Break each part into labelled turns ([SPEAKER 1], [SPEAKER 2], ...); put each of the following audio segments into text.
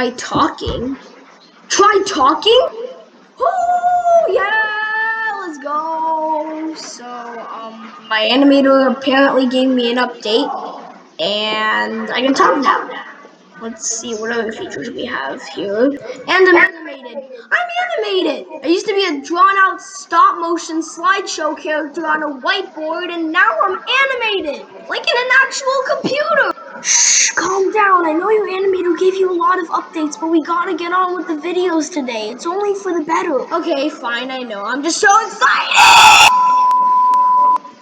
[SPEAKER 1] Try talking? Try talking? Oh, yeah, let's go. So, my animator apparently gave me an update, and I can talk now. Let's see what other features we have here. And I'm animated. I used to be a drawn-out stop-motion slideshow character on a whiteboard, and now I'm animated, like in an actual computer. Shh, calm down. I know your animator gave you a lot of updates, but we gotta get on with the videos today. It's only for the better. Okay, fine, I know. I'm just so excited!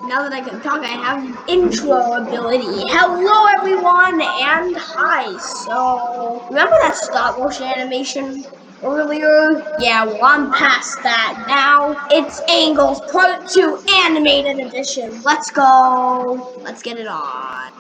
[SPEAKER 1] Now that I can talk, I have intro ability. Hello, everyone, and hi. So, remember that stop motion animation earlier? Yeah, well, I'm past that now. It's Angles Part 2 Animated Edition. Let's go. Let's get it on.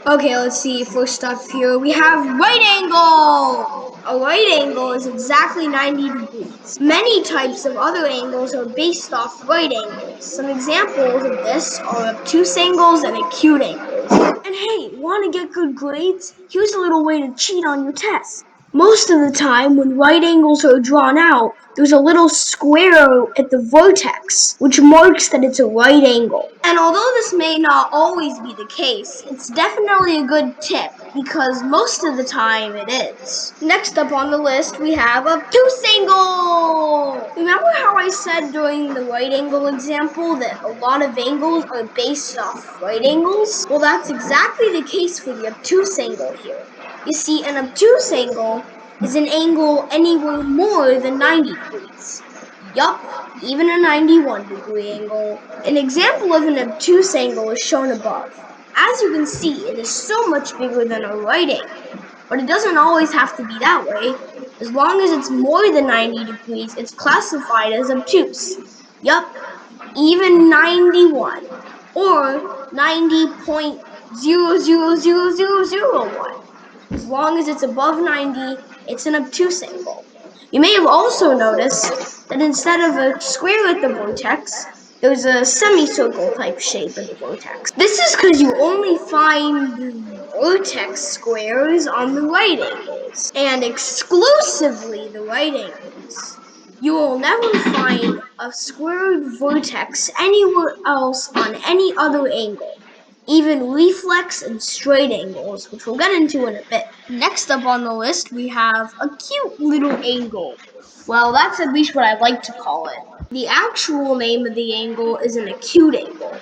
[SPEAKER 1] Okay, let's see. First up here, we have right angle. A right angle is exactly 90 degrees. Many types of other angles are based off right angles. Some examples of this are obtuse angles and acute angles. And hey, want to get good grades? Here's a little way to cheat on your test. Most of the time, when right angles are drawn out, there's a little square at the vertex, which marks that it's a right angle. And although this may not always be the case, it's definitely a good tip, because most of the time it is. Next up on the list, we have obtuse angle! Remember how I said during the right angle example that a lot of angles are based off right angles? Well, that's exactly the case for the obtuse angle here. You see, an obtuse angle is an angle anywhere more than 90 degrees. Yup, even a 91-degree angle. An example of an obtuse angle is shown above. As you can see, it is so much bigger than a right angle. But it doesn't always have to be that way. As long as it's more than 90 degrees, it's classified as obtuse. Yup, even 91, or 90.0000001. As long as it's above 90, it's an obtuse angle. You may have also noticed that instead of a square at the vertex, there's a semicircle type shape at the vertex. This is because you only find vertex squares on the right angles, and exclusively the right angles. You will never find a squared vertex anywhere else on any other angle. Even reflex and straight angles, which we'll get into in a bit. Next up on the list, we have acute little angle. Well, that's at least what I like to call it. The actual name of the angle is an acute angle.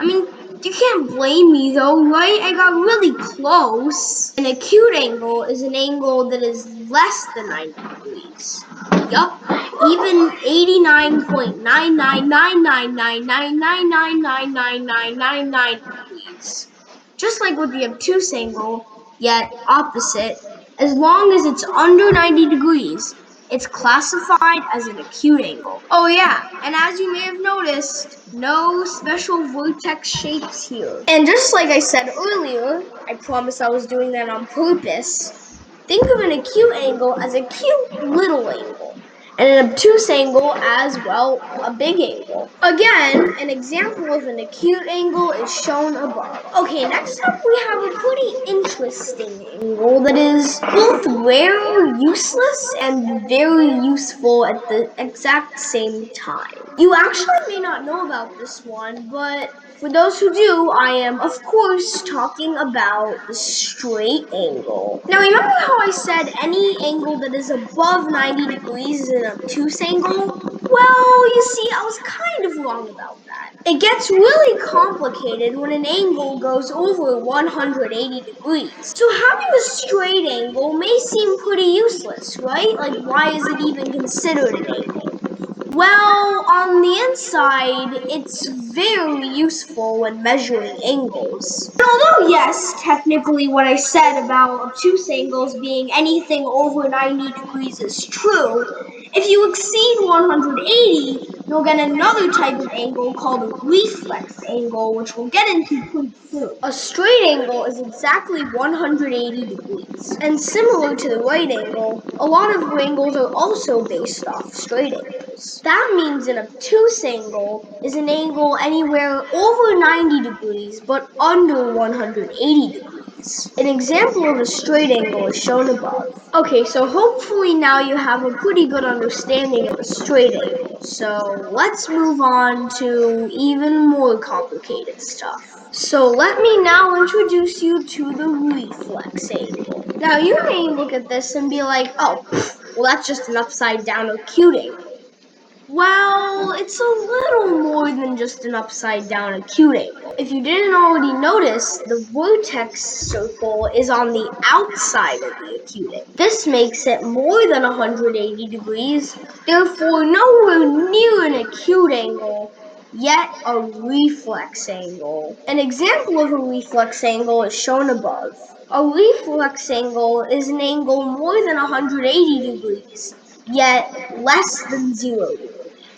[SPEAKER 1] I mean, you can't blame me though, right? I got really close. An acute angle is an angle that is less than 90 degrees. Yup, even 89.9999999999999 degrees. Just like with the obtuse angle, yet opposite, as long as it's under 90 degrees, it's classified as an acute angle. Oh yeah, and as you may have noticed, no special vertex shapes here. And just like I said earlier, I promise I was doing that on purpose, think of an acute angle as a cute little angle, and an obtuse angle as, well, a big angle. Again, an example of an acute angle is shown above. Okay, next up we have a pretty interesting angle that is both rare, useless, and very useful at the exact same time. You actually may not know about this one, but for those who do, I am, of course, talking about the straight angle. Now, remember how I said any angle that is above 90 degrees is an obtuse angle? Well, you see, I was kind of wrong about that. It gets really complicated when an angle goes over 180 degrees. So having a straight angle may seem pretty useless, right? Like, why is it even considered an angle? Well, on the inside, it's very useful when measuring angles. And although, yes, technically what I said about obtuse angles being anything over 90 degrees is true, if you exceed 180, You'll get another type of angle called a reflex angle, which we'll get into pretty soon. A straight angle is exactly 180 degrees. And similar to the right angle, a lot of angles are also based off straight angles. That means an obtuse angle is an angle anywhere over 90 degrees but under 180 degrees. An example of a straight angle is shown above. Okay, so hopefully now you have a pretty good understanding of a straight angle. So let's move on to even more complicated stuff. So let me now introduce you to the reflex angle. Now you may look at this and be like, oh, well that's just an upside down acute angle. Well, it's a little more than just an upside down acute angle. If you didn't already notice, the vertex circle is on the outside of the acute angle. This makes it more than 180 degrees, therefore nowhere near an acute angle, yet a reflex angle. An example of a reflex angle is shown above. A reflex angle is an angle more than 180 degrees, yet less than 0 degrees.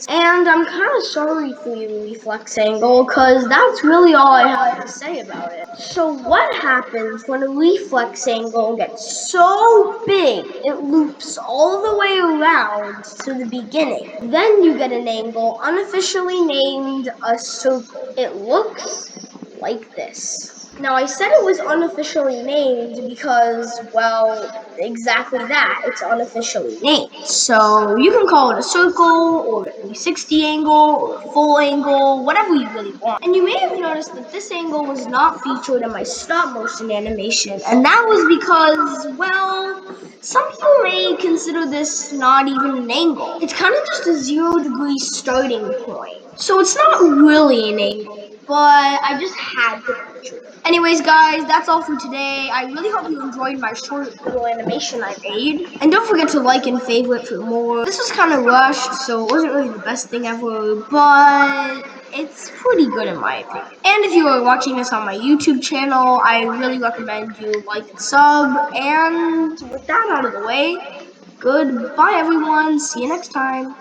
[SPEAKER 1] And I'm kind of sorry for you, Reflex Angle, because that's really all I have to say about it. So what happens when a reflex angle gets so big it loops all the way around to the beginning? Then you get an angle unofficially named a circle. It looks like this. Now, I said it was unofficially named because, well, exactly that. It's unofficially named. So you can call it a circle, or a 360 angle, or a full angle, whatever you really want. And you may have noticed that this angle was not featured in my stop motion animation, and that was because, well, some people may consider this not even an angle. It's kind of just a 0 degree starting point. So it's not really an angle, but I just had to feature it. Anyways, guys, that's all for today. I really hope you enjoyed my short little animation I made. And don't forget to like and favorite for more. This was kind of rushed, so it wasn't really the best thing ever, but it's pretty good in my opinion. And if you are watching this on my YouTube channel, I really recommend you like and sub. And with that out of the way, goodbye everyone. See you next time.